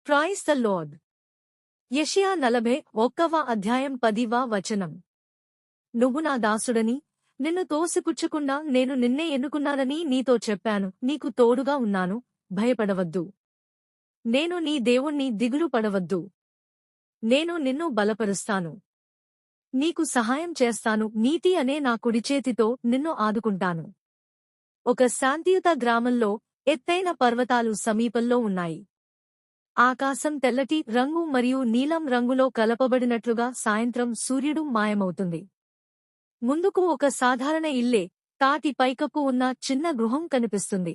Praise the lord. యెషయా 41వ అధ్యాయం 10వ వచనం. నువ్వు నా దాసుడని, నిన్ను తోసిపుచ్చకుండా నేను నిన్నే ఎన్నుకున్నానని నీతో చెప్పాను. నీకు తోడుగా ఉన్నాను, భయపడవద్దు. నేను నీ దేవుణ్ణి, దిగులు పడవద్దు. నేను నిన్ను బలపరుస్తాను. నీకు సహాయం చేస్తాను. నీతి అనే నా కుడిచేతితో నిన్ను ఆదుకుంటాను. ఒక శాంతియుత గ్రామంలో ఎత్తైన పర్వతాలు సమీపంలో ఉన్నాయి. ఆకాశం తెల్లటి రంగు మరియు నీలం రంగులో కలపబడినట్లుగా సాయంత్రం సూర్యుడు మాయమవుతుంది. ముందుకు ఒక సాధారణ ఇల్లే, తాటి పైకప్పు ఉన్న చిన్న గృహం కనిపిస్తుంది.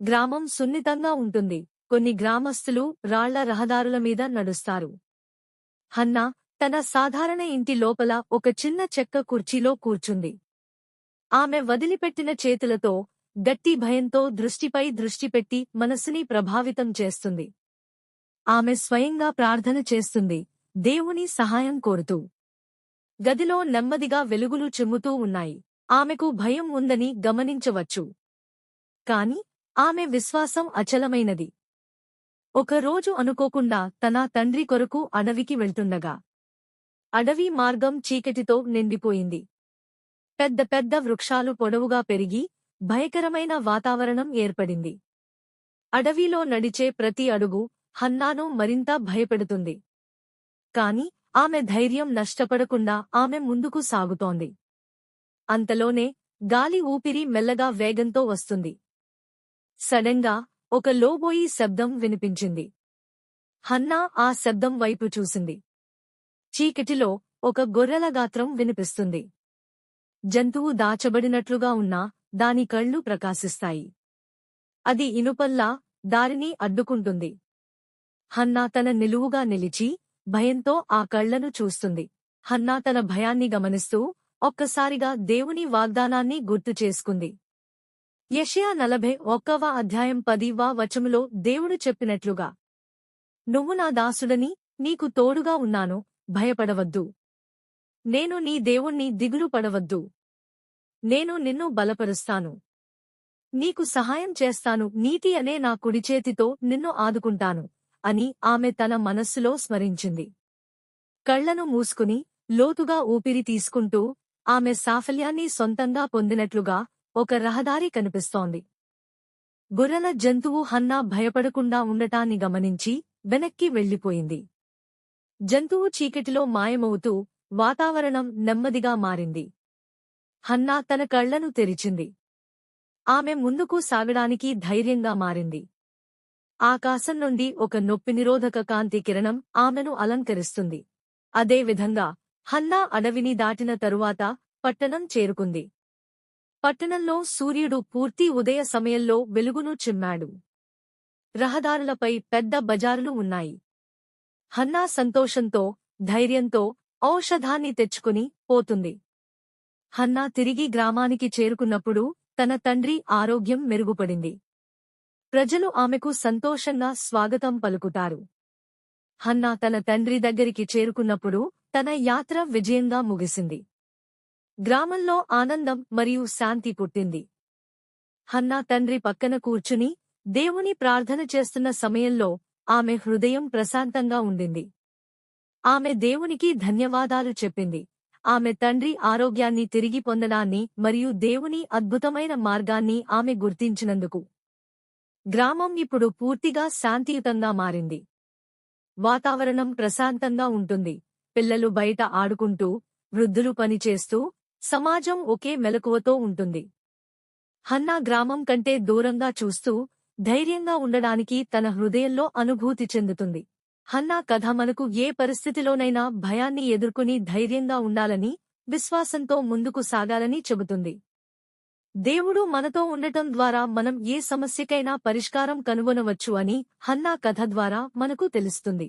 గ్రామం సున్నితంగా ఉంటుంది. కొన్ని గ్రామస్తులు రాళ్ల రహదారుల మీద నడుస్తారు. హన్నా తన సాధారణ ఇంటి లోపల ఒక చిన్న చెక్క కుర్చీలో కూర్చుంది. ఆమె వదిలిపెట్టిన చేతులతో, గట్టి భయంతో దృష్టిపై దృష్టి పెట్టి మనసుని ప్రభావితం చేస్తుంది. ఆమె స్వయంగా ప్రార్థన చేస్తుంది, దేవుని సహాయం కోరుతూ. గదిలో నెమ్మదిగా వెలుగులు చిమ్ముతూ ఉన్నాయి. ఆమెకు భయం ఉందని గమనించవచ్చు. కాని ఆమె విశ్వాసం అచలమైనది. ఒకరోజు అనుకోకుండా తన తండ్రి కొరకు అడవికి వెళ్తుండగా, అడవి మార్గం చీకటితో నిండిపోయింది. పెద్ద పెద్ద వృక్షాలు పొడవుగా పెరిగి భయకరమైన వాతావరణం ఏర్పడింది. అడవిలో నడిచే ప్రతి అడుగు హన్నాను మరింత భయపెడుతుంది. కాని ఆమె ధైర్యం నష్టపడకుండా ఆమె ముందుకు సాగుతోంది. అంతలోనే గాలి ఊపిరి మెల్లగా వేగంతో వస్తుంది. సడన్గా ఒక లోబోయి శబ్దం వినిపించింది. హన్నా ఆ శబ్దం వైపు చూసింది. చీకటిలో ఒక గొర్రెల గాత్రం వినిపిస్తుంది. జంతువు దాచబడినట్లుగా ఉన్నా దాని కళ్ళు ప్రకాశిస్తాయి. అది ఇనుపల్లా దారిని అడ్డుకుంటుంది. హన్నా తన నిలువుగా నిలిచి భయంతో ఆ కళ్లను చూస్తుంది. హన్నా తన భయాన్ని గమనిస్తూ ఒక్కసారిగా దేవుని వాగ్దానాన్ని గుర్తు చేసుకుంది. యెషయా 41వ అధ్యాయం 10వ వచనంలో దేవుడు చెప్పినట్లుగా, నువ్వు నా దాసుడని, నీకు తోడుగా ఉన్నాను, భయపడవద్దు. నేను నీ దేవుణ్ణి, దిగులు పడవద్దు. నేను నిన్ను బలపరుస్తాను. నీకు సహాయం చేస్తాను. నీతి అనే నా కుడిచేతితో నిన్ను ఆదుకుంటాను అని ఆమె తన మనస్సులో స్మరించింది. కళ్లను మూసుకుని లోతుగా ఊపిరి తీసుకుంటూ ఆమె సాఫల్యాన్ని సొంతంగా పొందినట్లుగా ఒక రహదారి కనిపిస్తోంది. గొర్రెల జంతువు హన్నా భయపడకుండా ఉండటాన్ని గమనించి వెనక్కి వెళ్లిపోయింది. జంతువు చీకటిలో మాయమవుతూ వాతావరణం నెమ్మదిగా మారింది. హన్నా తన కళ్లను తెరిచింది. ఆమె ముందుకు సాగడానికి ధైర్యంగా మారింది. ఆకాశం నుండి ఒక నొప్పినిరోధక కాంతి కిరణం ఆమెను అలంకరిస్తుంది. అదేవిధంగా హన్నా అడవిని దాటిన తరువాత పట్టణం చేరుకుంది. పట్టణంలో సూర్యుడు పూర్తి ఉదయ సమయంలో వెలుగును చిమ్మాడు. రహదారులపై పెద్ద బజారులు ఉన్నాయి. హన్నా సంతోషంతో, ధైర్యంతో ఔషధాన్ని తెచ్చుకుని పోతుంది. హన్నా తిరిగి గ్రామానికి చేరుకున్నప్పుడు తన తండ్రి ఆరోగ్యం మెరుగుపడింది. ప్రజలు ఆమెకు సంతోషంగా స్వాగతం పలుకుతారు. హన్నా తన తండ్రి దగ్గరికి చేరుకున్నప్పుడు తన యాత్ర విజయంగా ముగిసింది. గ్రామంలో ఆనందం మరియు శాంతి పుట్టింది. హన్నా తండ్రి పక్కన కూర్చుని దేవుని ప్రార్థన చేస్తున్న సమయంలో ఆమె హృదయం ప్రశాంతంగా ఉండింది. ఆమె దేవునికి ధన్యవాదాలు చెప్పింది. ఆమె తండ్రి ఆరోగ్యాన్ని తిరిగి పొందడాన్ని మరియు దేవుని అద్భుతమైన మార్గాన్ని ఆమె గుర్తించినందుకు. గ్రామం ఇప్పుడు పూర్తిగా శాంతియుతంగా మారింది. వాతావరణం ప్రశాంతంగా ఉంటుంది. పిల్లలు బయట ఆడుకుంటూ, వృద్ధులు పనిచేస్తూ, సమాజం ఒకే మెలకువతో ఉంటుంది. హన్నా గ్రామం కంటే దూరంగా చూస్తూ ధైర్యంగా ఉండడానికి తన హృదయంలో అనుభూతి చెందుతుంది. హన్నా కథ మనకు ఏ పరిస్థితిలోనైనా భయాన్ని ఎదుర్కొని ధైర్యంగా ఉండాలని, విశ్వాసంతో ముందుకు సాగాలని చెబుతుంది. దేవుడు మనతో ఉండటం ద్వారా మనం ఏ సమస్యకైనా పరిష్కారం కనుగొనవచ్చు అని హన్నా కథ ద్వారా మనకు తెలుస్తుంది.